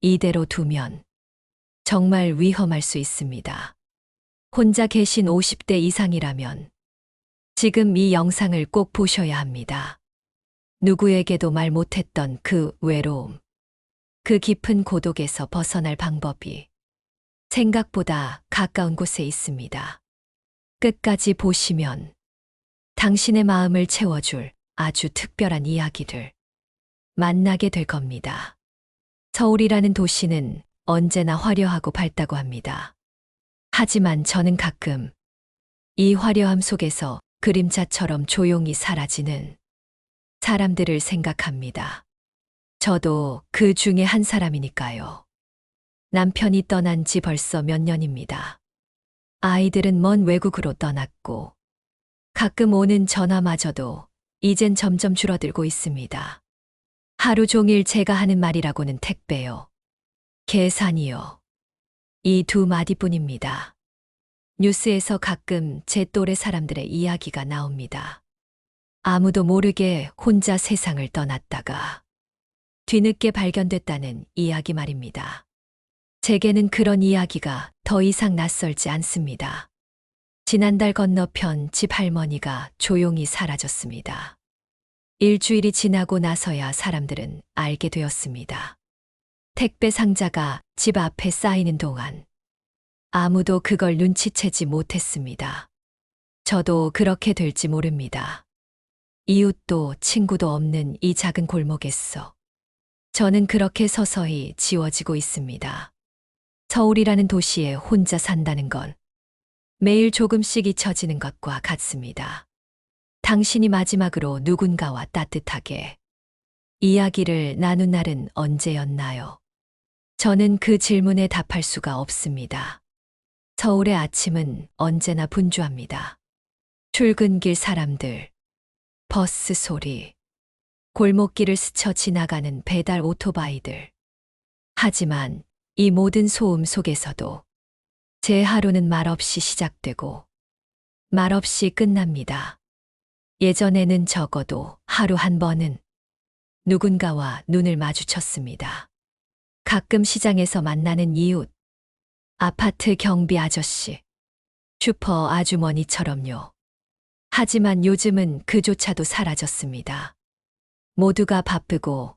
이대로 두면 정말 위험할 수 있습니다. 혼자 계신 50대 이상이라면 지금 이 영상을 꼭 보셔야 합니다. 누구에게도 말 못했던 그 외로움, 그 깊은 고독에서 벗어날 방법이 생각보다 가까운 곳에 있습니다. 끝까지 보시면 당신의 마음을 채워줄 아주 특별한 이야기를 만나게 될 겁니다. 서울이라는 도시는 언제나 화려하고 밝다고 합니다. 하지만 저는 가끔 이 화려함 속에서 그림자처럼 조용히 사라지는 사람들을 생각합니다. 저도 그 중에 한 사람이니까요. 남편이 떠난 지 벌써 몇 년입니다. 아이들은 먼 외국으로 떠났고 가끔 오는 전화마저도 이젠 점점 줄어들고 있습니다. 하루 종일 제가 하는 말이라고는 택배요, 계산이요, 이 두 마디뿐입니다. 뉴스에서 가끔 제 또래 사람들의 이야기가 나옵니다. 아무도 모르게 혼자 세상을 떠났다가 뒤늦게 발견됐다는 이야기 말입니다. 제게는 그런 이야기가 더 이상 낯설지 않습니다. 지난달 건너편 집 할머니가 조용히 사라졌습니다. 일주일이 지나고 나서야 사람들은 알게 되었습니다. 택배 상자가 집 앞에 쌓이는 동안 아무도 그걸 눈치채지 못했습니다. 저도 그렇게 될지 모릅니다. 이웃도 친구도 없는 이 작은 골목에서 저는 그렇게 서서히 지워지고 있습니다. 서울이라는 도시에 혼자 산다는 건 매일 조금씩 잊혀지는 것과 같습니다. 당신이 마지막으로 누군가와 따뜻하게 이야기를 나눈 날은 언제였나요? 저는 그 질문에 답할 수가 없습니다. 서울의 아침은 언제나 분주합니다. 출근길 사람들, 버스 소리, 골목길을 스쳐 지나가는 배달 오토바이들. 하지만 이 모든 소음 속에서도 제 하루는 말없이 시작되고 말없이 끝납니다. 예전에는 적어도 하루 한 번은 누군가와 눈을 마주쳤습니다. 가끔 시장에서 만나는 이웃, 아파트 경비 아저씨, 슈퍼 아주머니처럼요. 하지만 요즘은 그조차도 사라졌습니다. 모두가 바쁘고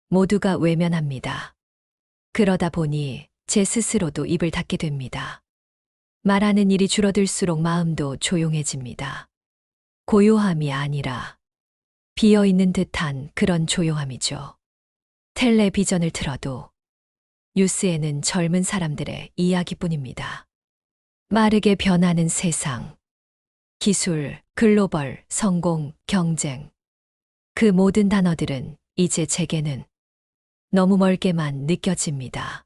모두가 외면합니다. 그러다 보니 제 스스로도 입을 닫게 됩니다. 말하는 일이 줄어들수록 마음도 조용해집니다. 고요함이 아니라 비어있는 듯한 그런 조용함이죠. 텔레비전을 틀어도 뉴스에는 젊은 사람들의 이야기뿐입니다. 빠르게 변하는 세상, 기술, 글로벌, 성공, 경쟁. 그 모든 단어들은 이제 제게는 너무 멀게만 느껴집니다.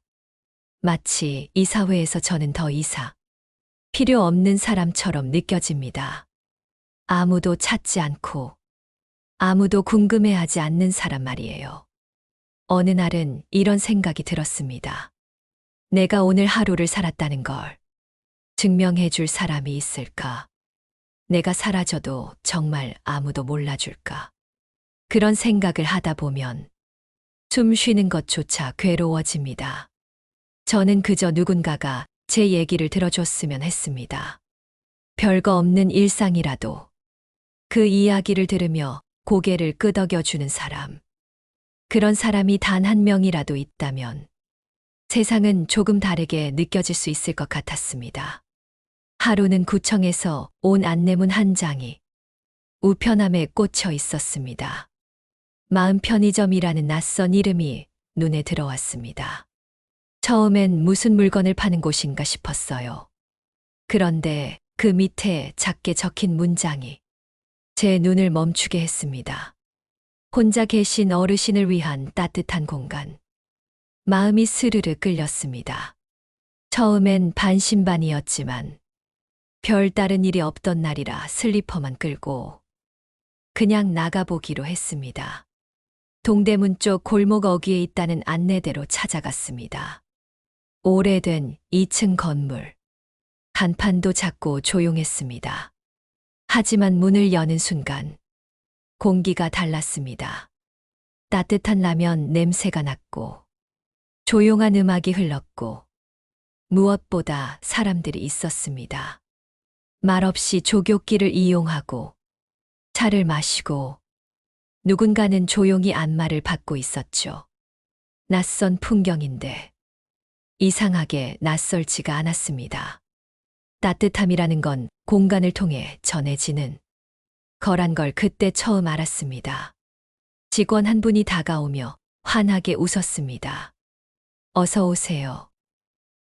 마치 이 사회에서 저는 더 이상 필요 없는 사람처럼 느껴집니다. 아무도 찾지 않고 아무도 궁금해하지 않는 사람 말이에요. 어느 날은 이런 생각이 들었습니다. 내가 오늘 하루를 살았다는 걸 증명해 줄 사람이 있을까? 내가 사라져도 정말 아무도 몰라줄까? 그런 생각을 하다 보면 숨 쉬는 것조차 괴로워집니다. 저는 그저 누군가가 제 얘기를 들어줬으면 했습니다. 별거 없는 일상이라도 그 이야기를 들으며 고개를 끄덕여주는 사람. 그런 사람이 단 한 명이라도 있다면 세상은 조금 다르게 느껴질 수 있을 것 같았습니다. 하루는 구청에서 온 안내문 한 장이 우편함에 꽂혀 있었습니다. 마음 편의점이라는 낯선 이름이 눈에 들어왔습니다. 처음엔 무슨 물건을 파는 곳인가 싶었어요. 그런데 그 밑에 작게 적힌 문장이 제 눈을 멈추게 했습니다. 혼자 계신 어르신을 위한 따뜻한 공간. 마음이 스르르 끌렸습니다. 처음엔 반신반의였지만 별다른 일이 없던 날이라 슬리퍼만 끌고 그냥 나가보기로 했습니다. 동대문 쪽 골목 어귀에 있다는 안내대로 찾아갔습니다. 오래된 2층 건물. 간판도 작고 조용했습니다. 하지만 문을 여는 순간 공기가 달랐습니다. 따뜻한 라면 냄새가 났고 조용한 음악이 흘렀고 무엇보다 사람들이 있었습니다. 말없이 조교길을 이용하고 차를 마시고 누군가는 조용히 안마를 받고 있었죠. 낯선 풍경인데 이상하게 낯설지가 않았습니다. 따뜻함이라는 건 공간을 통해 전해지는 거란 걸 그때 처음 알았습니다. 직원 한 분이 다가오며 환하게 웃었습니다. 어서 오세요.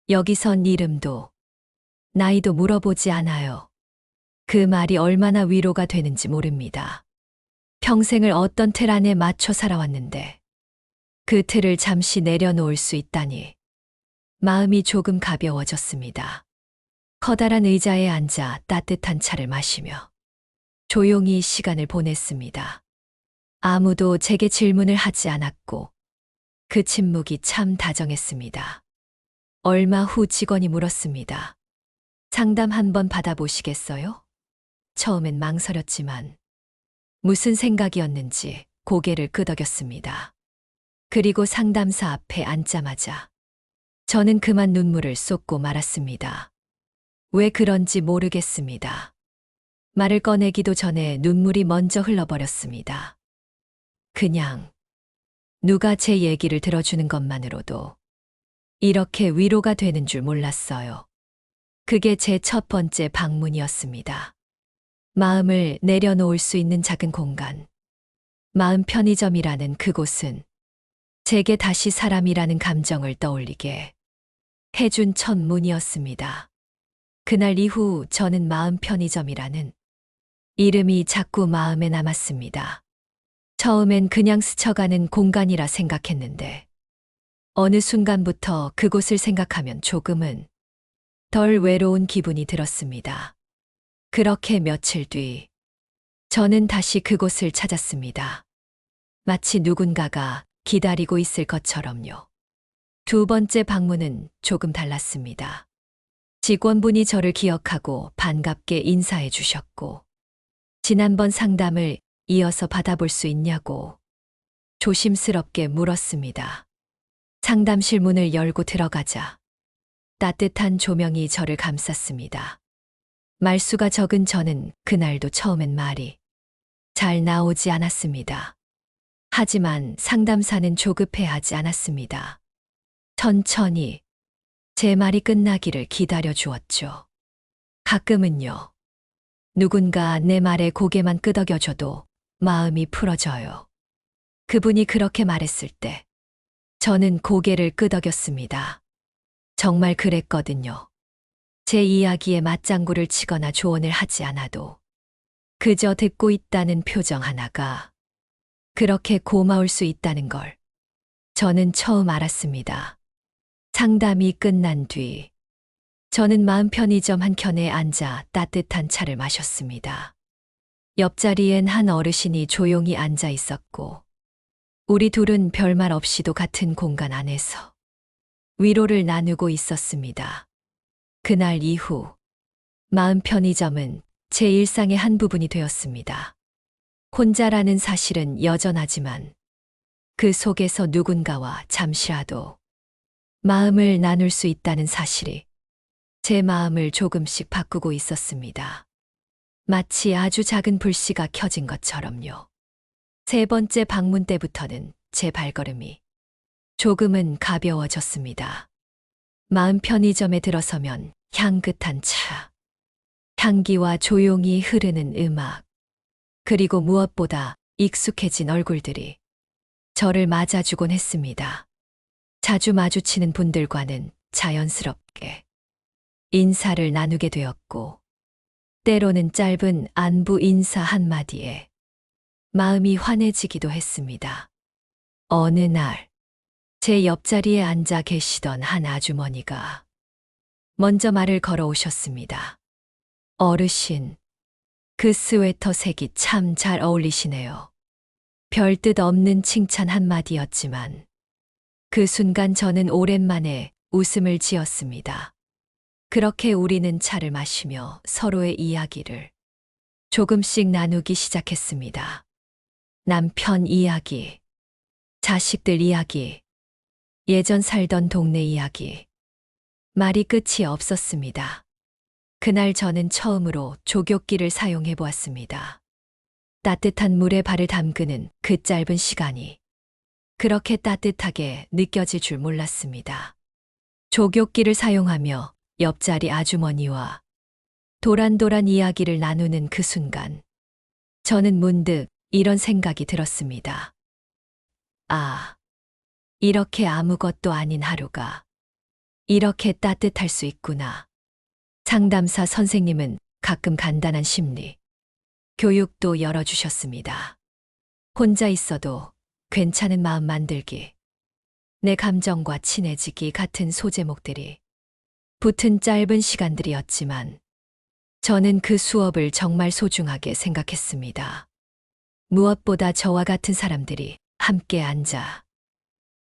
여기선 이름도 나이도 물어보지 않아요. 그 말이 얼마나 위로가 되는지 모릅니다. 평생을 어떤 틀 안에 맞춰 살아왔는데 그 틀을 잠시 내려놓을 수 있다니 마음이 조금 가벼워졌습니다. 커다란 의자에 앉아 따뜻한 차를 마시며 조용히 시간을 보냈습니다. 아무도 제게 질문을 하지 않았고 그 침묵이 참 다정했습니다. 얼마 후 직원이 물었습니다. 상담 한번 받아보시겠어요? 처음엔 망설였지만 무슨 생각이었는지 고개를 끄덕였습니다. 그리고 상담사 앞에 앉자마자 저는 그만 눈물을 쏟고 말았습니다. 왜 그런지 모르겠습니다. 말을 꺼내기도 전에 눈물이 먼저 흘러버렸습니다. 그냥 누가 제 얘기를 들어주는 것만으로도 이렇게 위로가 되는 줄 몰랐어요. 그게 제 첫 번째 방문이었습니다. 마음을 내려놓을 수 있는 작은 공간. 마음 편의점이라는 그곳은 제게 다시 사람이라는 감정을 떠올리게 해준 첫 문이었습니다. 그날 이후 저는 마음 편의점이라는 이름이 자꾸 마음에 남았습니다. 처음엔 그냥 스쳐가는 공간이라 생각했는데 어느 순간부터 그곳을 생각하면 조금은 덜 외로운 기분이 들었습니다. 그렇게 며칠 뒤 저는 다시 그곳을 찾았습니다. 마치 누군가가 기다리고 있을 것처럼요. 두 번째 방문은 조금 달랐습니다. 직원분이 저를 기억하고 반갑게 인사해 주셨고 지난번 상담을 이어서 받아볼 수 있냐고 조심스럽게 물었습니다. 상담실 문을 열고 들어가자 따뜻한 조명이 저를 감쌌습니다. 말수가 적은 저는 그날도 처음엔 말이 잘 나오지 않았습니다. 하지만 상담사는 조급해하지 않았습니다. 천천히 제 말이 끝나기를 기다려 주었죠. 가끔은요. 누군가 내 말에 고개만 끄덕여줘도 마음이 풀어져요. 그분이 그렇게 말했을 때 저는 고개를 끄덕였습니다. 정말 그랬거든요. 제 이야기에 맞장구를 치거나 조언을 하지 않아도 그저 듣고 있다는 표정 하나가 그렇게 고마울 수 있다는 걸 저는 처음 알았습니다. 상담이 끝난 뒤 저는 마음 편의점 한켠에 앉아 따뜻한 차를 마셨습니다. 옆자리엔 한 어르신이 조용히 앉아 있었고 우리 둘은 별말 없이도 같은 공간 안에서 위로를 나누고 있었습니다. 그날 이후 마음 편의점은 제 일상의 한 부분이 되었습니다. 혼자라는 사실은 여전하지만 그 속에서 누군가와 잠시라도 마음을 나눌 수 있다는 사실이 제 마음을 조금씩 바꾸고 있었습니다. 마치 아주 작은 불씨가 켜진 것처럼요. 세 번째 방문 때부터는 제 발걸음이 조금은 가벼워졌습니다. 마음 편의점에 들어서면 향긋한 차, 향기와 조용히 흐르는 음악, 그리고 무엇보다 익숙해진 얼굴들이 저를 맞아주곤 했습니다. 자주 마주치는 분들과는 자연스럽게 인사를 나누게 되었고, 때로는 짧은 안부 인사 한마디에 마음이 환해지기도 했습니다. 어느 날, 제 옆자리에 앉아 계시던 한 아주머니가 먼저 말을 걸어오셨습니다. 어르신, 그 스웨터 색이 참 잘 어울리시네요. 별 뜻 없는 칭찬 한마디였지만 그 순간 저는 오랜만에 웃음을 지었습니다. 그렇게 우리는 차를 마시며 서로의 이야기를 조금씩 나누기 시작했습니다. 남편 이야기, 자식들 이야기, 예전 살던 동네 이야기. 말이 끝이 없었습니다. 그날 저는 처음으로 조교기를 사용해 보았습니다. 따뜻한 물에 발을 담그는 그 짧은 시간이 그렇게 따뜻하게 느껴질 줄 몰랐습니다. 조교기를 사용하며 옆자리 아주머니와 도란도란 이야기를 나누는 그 순간, 저는 문득 이런 생각이 들었습니다. 아, 이렇게 아무것도 아닌 하루가 이렇게 따뜻할 수 있구나. 상담사 선생님은 가끔 간단한 심리 교육도 열어주셨습니다. 혼자 있어도 괜찮은 마음 만들기, 내 감정과 친해지기 같은 소제목들이 붙은 짧은 시간들이었지만 저는 그 수업을 정말 소중하게 생각했습니다. 무엇보다 저와 같은 사람들이 함께 앉아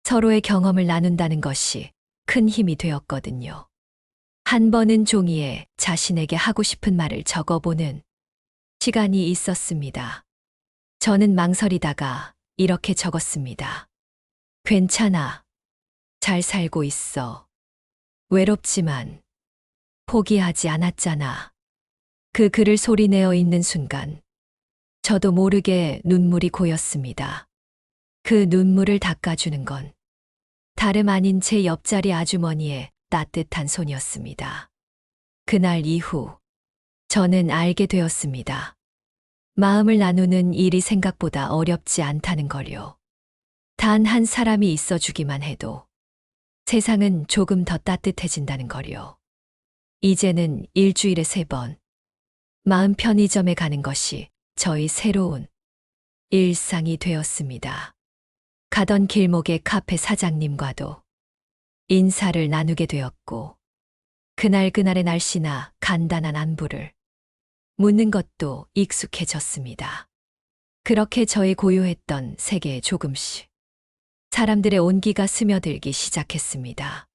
서로의 경험을 나눈다는 것이 큰 힘이 되었거든요. 한 번은 종이에 자신에게 하고 싶은 말을 적어보는 시간이 있었습니다. 저는 망설이다가 이렇게 적었습니다. 괜찮아. 잘 살고 있어. 외롭지만 포기하지 않았잖아. 그 글을 소리내어 읽는 순간 저도 모르게 눈물이 고였습니다. 그 눈물을 닦아주는 건 다름 아닌 제 옆자리 아주머니의 따뜻한 손이었습니다. 그날 이후 저는 알게 되었습니다. 마음을 나누는 일이 생각보다 어렵지 않다는 걸요. 단 한 사람이 있어주기만 해도 세상은 조금 더 따뜻해진다는 걸요. 이제는 일주일에 3번 마음 편의점에 가는 것이 저희 새로운 일상이 되었습니다. 가던 길목의 카페 사장님과도 인사를 나누게 되었고, 그날의 날씨나 간단한 안부를 묻는 것도 익숙해졌습니다. 그렇게 저의 고요했던 세계에 조금씩 사람들의 온기가 스며들기 시작했습니다.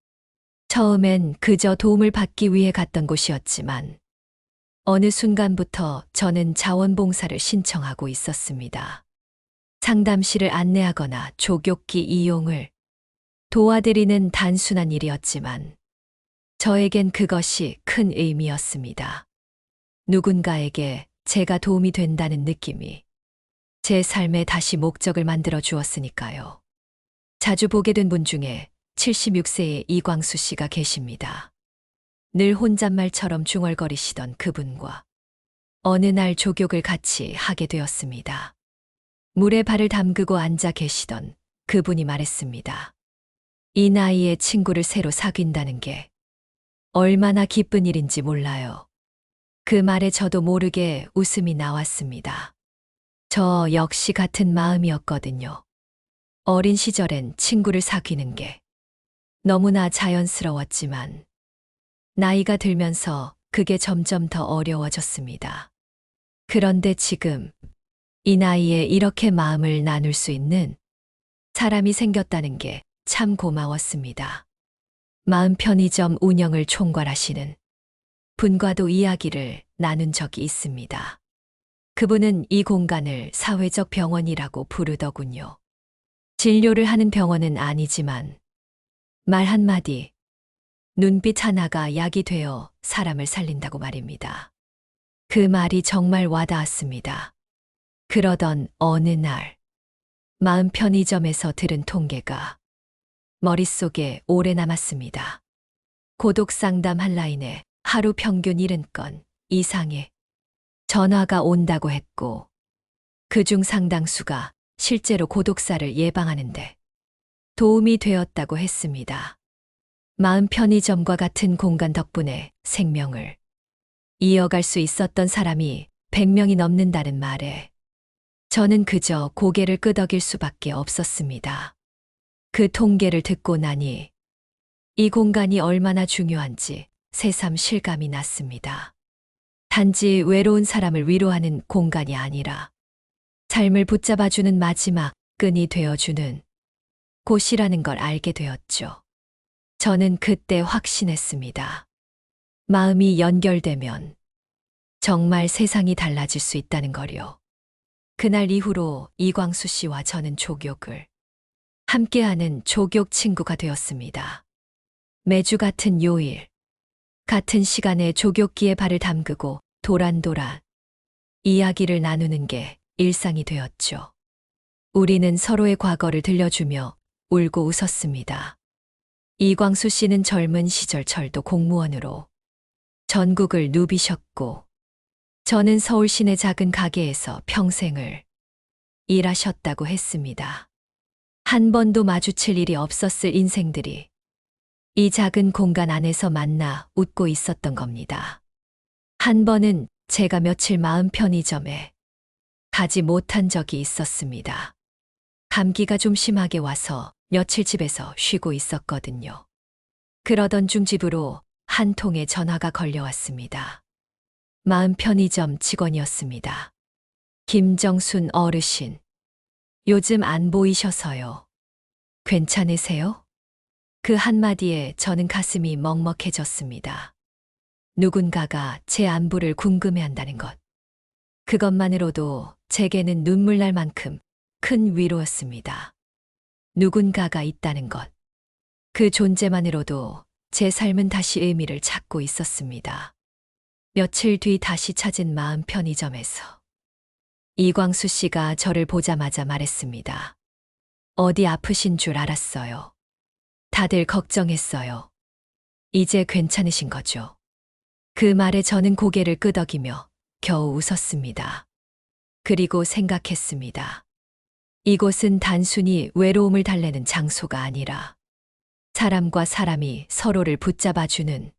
처음엔 그저 도움을 받기 위해 갔던 곳이었지만 어느 순간부터 저는 자원봉사를 신청하고 있었습니다. 상담실을 안내하거나 조교기 이용을 도와드리는 단순한 일이었지만 저에겐 그것이 큰 의미였습니다. 누군가에게 제가 도움이 된다는 느낌이 제 삶에 다시 목적을 만들어 주었으니까요. 자주 보게 된 분 중에 76세의 이광수 씨가 계십니다. 늘 혼잣말처럼 중얼거리시던 그분과 어느 날 조교를 같이 하게 되었습니다. 물에 발을 담그고 앉아 계시던 그분이 말했습니다. 이 나이에 친구를 새로 사귄다는 게 얼마나 기쁜 일인지 몰라요. 그 말에 저도 모르게 웃음이 나왔습니다. 저 역시 같은 마음이었거든요. 어린 시절엔 친구를 사귀는 게 너무나 자연스러웠지만 나이가 들면서 그게 점점 더 어려워졌습니다. 그런데 지금 이 나이에 이렇게 마음을 나눌 수 있는 사람이 생겼다는 게 참 고마웠습니다. 마음 편의점 운영을 총괄하시는 분과도 이야기를 나눈 적이 있습니다. 그분은 이 공간을 사회적 병원이라고 부르더군요. 진료를 하는 병원은 아니지만 말 한마디, 눈빛 하나가 약이 되어 사람을 살린다고 말입니다. 그 말이 정말 와닿았습니다. 그러던 어느 날, 마음 편의점에서 들은 통계가 머릿속에 오래 남았습니다. 고독 상담 한라인에 하루 평균 70건 이상의 전화가 온다고 했고, 그중 상당수가 실제로 고독사를 예방하는데 도움이 되었다고 했습니다. 마음 편의점과 같은 공간 덕분에 생명을 이어갈 수 있었던 사람이 100명이 넘는다는 말에 저는 그저 고개를 끄덕일 수밖에 없었습니다. 그 통계를 듣고 나니 이 공간이 얼마나 중요한지 새삼 실감이 났습니다. 단지 외로운 사람을 위로하는 공간이 아니라 삶을 붙잡아주는 마지막 끈이 되어주는 곳이라는 걸 알게 되었죠. 저는 그때 확신했습니다. 마음이 연결되면 정말 세상이 달라질 수 있다는 거요. 그날 이후로 이광수 씨와 저는 조교를 함께하는 조교 친구가 되었습니다. 매주 같은 요일, 같은 시간에 조교기에 발을 담그고 도란도란 이야기를 나누는 게 일상이 되었죠. 우리는 서로의 과거를 들려주며 울고 웃었습니다. 이광수 씨는 젊은 시절 철도 공무원으로 전국을 누비셨고, 저는 서울 시내 작은 가게에서 평생을 일하셨다고 했습니다. 한 번도 마주칠 일이 없었을 인생들이 이 작은 공간 안에서 만나 웃고 있었던 겁니다. 한 번은 제가 며칠 마음 편의점에 가지 못한 적이 있었습니다. 감기가 좀 심하게 와서 며칠 집에서 쉬고 있었거든요. 그러던 중 집으로 한 통의 전화가 걸려왔습니다. 마음 편의점 직원이었습니다. 김정순 어르신, 요즘 안 보이셔서요. 괜찮으세요? 그 한마디에 저는 가슴이 먹먹해졌습니다. 누군가가 제 안부를 궁금해한다는 것. 그것만으로도 제게는 눈물 날 만큼 큰 위로였습니다. 누군가가 있다는 것. 그 존재만으로도 제 삶은 다시 의미를 찾고 있었습니다. 며칠 뒤 다시 찾은 마음 편의점에서 이광수 씨가 저를 보자마자 말했습니다. 어디 아프신 줄 알았어요. 다들 걱정했어요. 이제 괜찮으신 거죠? 그 말에 저는 고개를 끄덕이며 겨우 웃었습니다. 그리고 생각했습니다. 이곳은 단순히 외로움을 달래는 장소가 아니라 사람과 사람이 서로를 붙잡아주는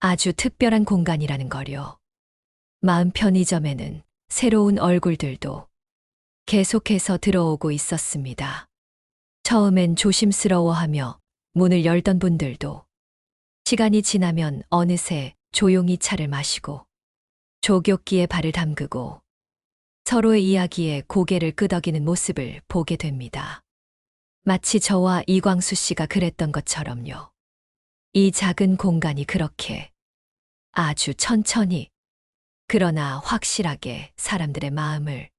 아주 특별한 공간이라는 거요. 마음 편의점에는 새로운 얼굴들도 계속해서 들어오고 있었습니다. 처음엔 조심스러워하며 문을 열던 분들도 시간이 지나면 어느새 조용히 차를 마시고 조교기에 발을 담그고 서로의 이야기에 고개를 끄덕이는 모습을 보게 됩니다. 마치 저와 이광수 씨가 그랬던 것처럼요. 이 작은 공간이 그렇게 아주 천천히 그러나 확실하게 사람들의 마음을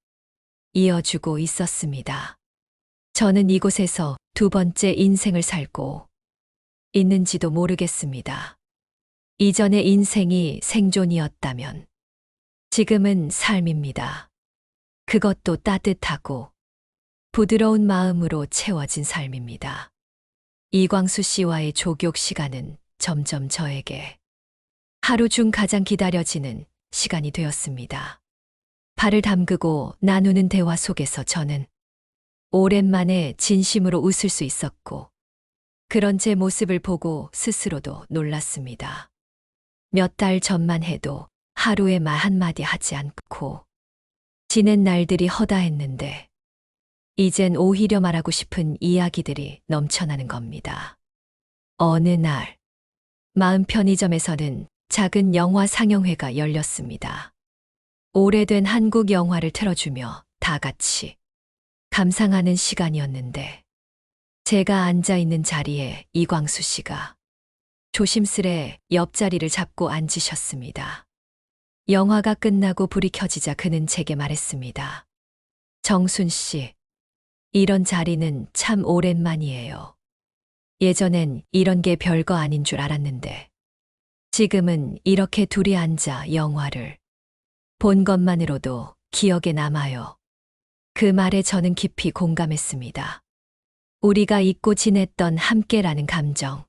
이어주고 있었습니다. 저는 이곳에서 두 번째 인생을 살고 있는지도 모르겠습니다. 이전의 인생이 생존이었다면 지금은 삶입니다. 그것도 따뜻하고 부드러운 마음으로 채워진 삶입니다. 이광수 씨와의 조교 시간은 점점 저에게 하루 중 가장 기다려지는 시간이 되었습니다. 발을 담그고 나누는 대화 속에서 저는 오랜만에 진심으로 웃을 수 있었고, 그런 제 모습을 보고 스스로도 놀랐습니다. 몇 달 전만 해도 하루에 말 한마디 하지 않고 지낸 날들이 허다했는데, 이젠 오히려 말하고 싶은 이야기들이 넘쳐나는 겁니다. 어느 날, 마음 편의점에서는 작은 영화 상영회가 열렸습니다. 오래된 한국 영화를 틀어주며 다 같이 감상하는 시간이었는데, 제가 앉아있는 자리에 이광수 씨가 조심스레 옆자리를 잡고 앉으셨습니다. 영화가 끝나고 불이 켜지자 그는 제게 말했습니다. 정순 씨, 이런 자리는 참 오랜만이에요. 예전엔 이런 게 별거 아닌 줄 알았는데, 지금은 이렇게 둘이 앉아 영화를 본 것만으로도 기억에 남아요. 그 말에 저는 깊이 공감했습니다. 우리가 잊고 지냈던 함께라는 감정,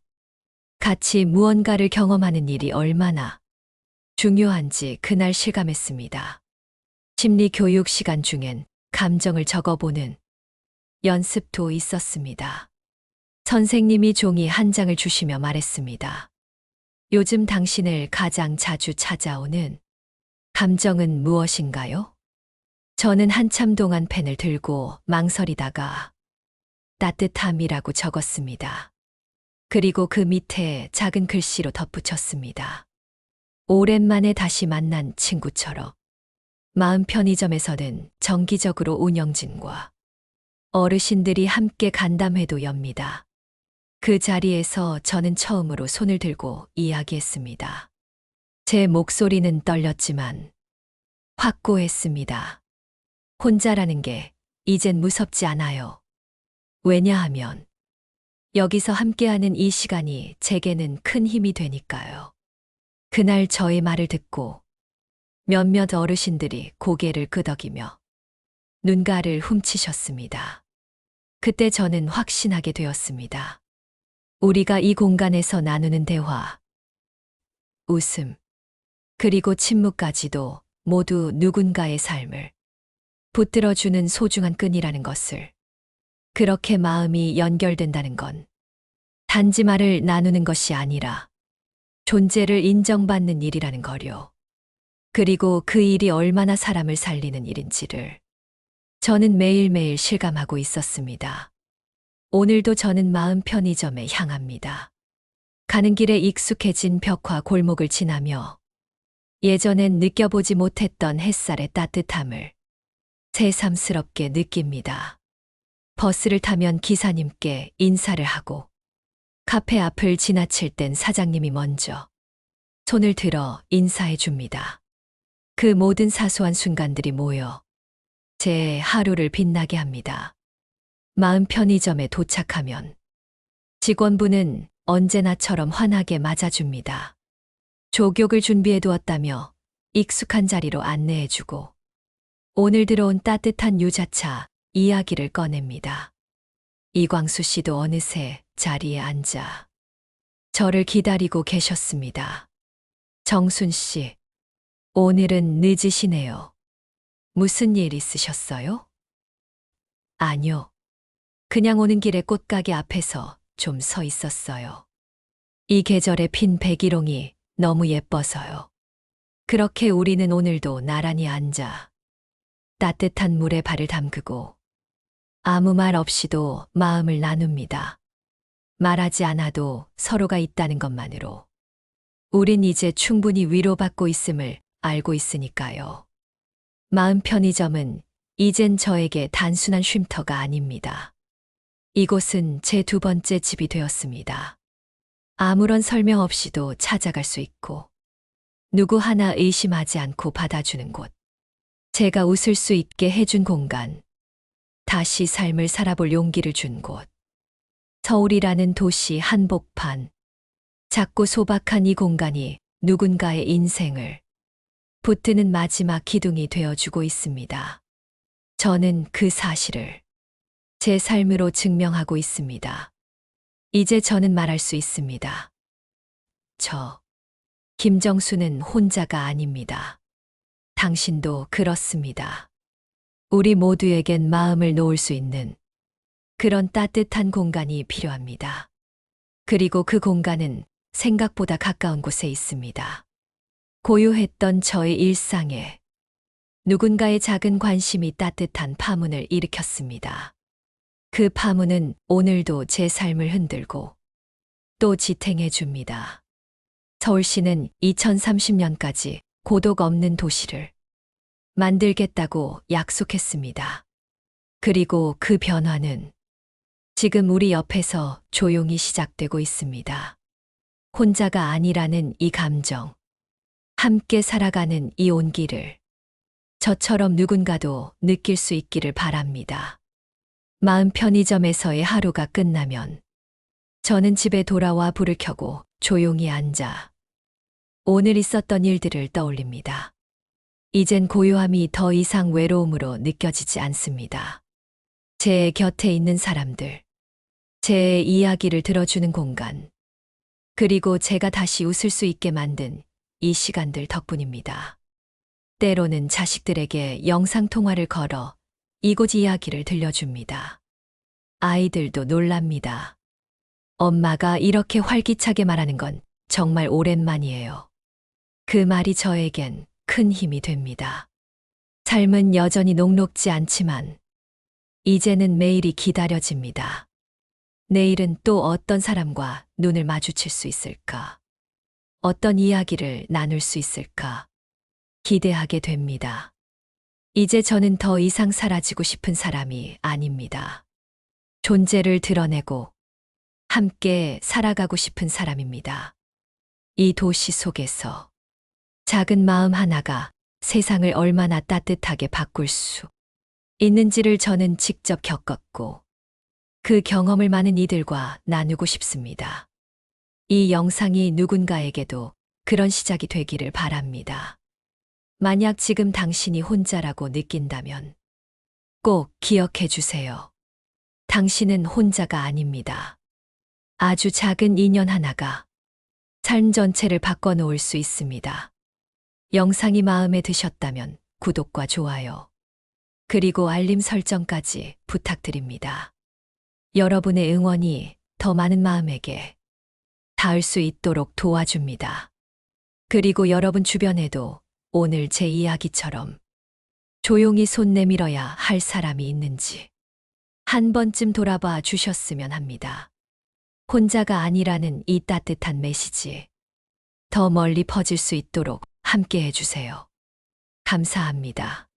같이 무언가를 경험하는 일이 얼마나 중요한지 그날 실감했습니다. 심리 교육 시간 중엔 감정을 적어보는 연습도 있었습니다. 선생님이 종이 한 장을 주시며 말했습니다. 요즘 당신을 가장 자주 찾아오는 감정은 무엇인가요? 저는 한참 동안 펜을 들고 망설이다가 따뜻함이라고 적었습니다. 그리고 그 밑에 작은 글씨로 덧붙였습니다. 오랜만에 다시 만난 친구처럼. 마음 편의점에서는 정기적으로 운영진과 어르신들이 함께 간담회도 엽니다. 그 자리에서 저는 처음으로 손을 들고 이야기했습니다. 제 목소리는 떨렸지만 확고했습니다. 혼자라는 게 이젠 무섭지 않아요. 왜냐하면 여기서 함께하는 이 시간이 제게는 큰 힘이 되니까요. 그날 저의 말을 듣고 몇몇 어르신들이 고개를 끄덕이며 눈가를 훔치셨습니다. 그때 저는 확신하게 되었습니다. 우리가 이 공간에서 나누는 대화, 웃음, 그리고 침묵까지도 모두 누군가의 삶을 붙들어주는 소중한 끈이라는 것을, 그렇게 마음이 연결된다는 건 단지 말을 나누는 것이 아니라 존재를 인정받는 일이라는 거요. 그리고 그 일이 얼마나 사람을 살리는 일인지를 저는 매일매일 실감하고 있었습니다. 오늘도 저는 마음 편의점에 향합니다. 가는 길에 익숙해진 벽화 골목을 지나며 예전엔 느껴보지 못했던 햇살의 따뜻함을 새삼스럽게 느낍니다. 버스를 타면 기사님께 인사를 하고 카페 앞을 지나칠 땐 사장님이 먼저 손을 들어 인사해 줍니다. 그 모든 사소한 순간들이 모여 제 하루를 빛나게 합니다. 마음 편의점에 도착하면 직원분은 언제나처럼 환하게 맞아줍니다. 조격을 준비해 두었다며 익숙한 자리로 안내해주고 오늘 들어온 따뜻한 유자차 이야기를 꺼냅니다. 이광수 씨도 어느새 자리에 앉아 저를 기다리고 계셨습니다. 정순 씨, 오늘은 늦으시네요. 무슨 일 있으셨어요? 아니요. 그냥 오는 길에 꽃가게 앞에서 좀 서 있었어요. 이 계절에 핀 백일홍이 너무 예뻐서요. 그렇게 우리는 오늘도 나란히 앉아 따뜻한 물에 발을 담그고 아무 말 없이도 마음을 나눕니다. 말하지 않아도 서로가 있다는 것만으로 우린 이제 충분히 위로받고 있음을 알고 있으니까요. 마음 편의점은 이젠 저에게 단순한 쉼터가 아닙니다. 이곳은 제 두 번째 집이 되었습니다. 아무런 설명 없이도 찾아갈 수 있고 누구 하나 의심하지 않고 받아주는 곳. 제가 웃을 수 있게 해준 공간. 다시 삶을 살아볼 용기를 준 곳. 서울이라는 도시 한복판. 작고 소박한 이 공간이 누군가의 인생을 붙드는 마지막 기둥이 되어주고 있습니다. 저는 그 사실을 제 삶으로 증명하고 있습니다. 이제 저는 말할 수 있습니다. 김정수는 혼자가 아닙니다. 당신도 그렇습니다. 우리 모두에겐 마음을 놓을 수 있는 그런 따뜻한 공간이 필요합니다. 그리고 그 공간은 생각보다 가까운 곳에 있습니다. 고요했던 저의 일상에 누군가의 작은 관심이 따뜻한 파문을 일으켰습니다. 그 파문은 오늘도 제 삶을 흔들고 또 지탱해 줍니다. 서울시는 2030년까지 고독 없는 도시를 만들겠다고 약속했습니다. 그리고 그 변화는 지금 우리 옆에서 조용히 시작되고 있습니다. 혼자가 아니라는 이 감정, 함께 살아가는 이 온기를 저처럼 누군가도 느낄 수 있기를 바랍니다. 마음 편의점에서의 하루가 끝나면 저는 집에 돌아와 불을 켜고 조용히 앉아 오늘 있었던 일들을 떠올립니다. 이젠 고요함이 더 이상 외로움으로 느껴지지 않습니다. 제 곁에 있는 사람들, 제 이야기를 들어주는 공간, 그리고 제가 다시 웃을 수 있게 만든 이 시간들 덕분입니다. 때로는 자식들에게 영상통화를 걸어 이곳 이야기를 들려줍니다. 아이들도 놀랍니다. 엄마가 이렇게 활기차게 말하는 건 정말 오랜만이에요. 그 말이 저에겐 큰 힘이 됩니다. 삶은 여전히 녹록지 않지만 이제는 매일이 기다려집니다. 내일은 또 어떤 사람과 눈을 마주칠 수 있을까? 어떤 이야기를 나눌 수 있을까? 기대하게 됩니다. 이제 저는 더 이상 사라지고 싶은 사람이 아닙니다. 존재를 드러내고 함께 살아가고 싶은 사람입니다. 이 도시 속에서 작은 마음 하나가 세상을 얼마나 따뜻하게 바꿀 수 있는지를 저는 직접 겪었고 그 경험을 많은 이들과 나누고 싶습니다. 이 영상이 누군가에게도 그런 시작이 되기를 바랍니다. 만약 지금 당신이 혼자라고 느낀다면 꼭 기억해 주세요. 당신은 혼자가 아닙니다. 아주 작은 인연 하나가 삶 전체를 바꿔놓을 수 있습니다. 영상이 마음에 드셨다면 구독과 좋아요, 그리고 알림 설정까지 부탁드립니다. 여러분의 응원이 더 많은 마음에게 닿을 수 있도록 도와줍니다. 그리고 여러분 주변에도 오늘 제 이야기처럼 조용히 손 내밀어야 할 사람이 있는지 한 번쯤 돌아봐 주셨으면 합니다. 혼자가 아니라는 이 따뜻한 메시지 더 멀리 퍼질 수 있도록 함께 해주세요. 감사합니다.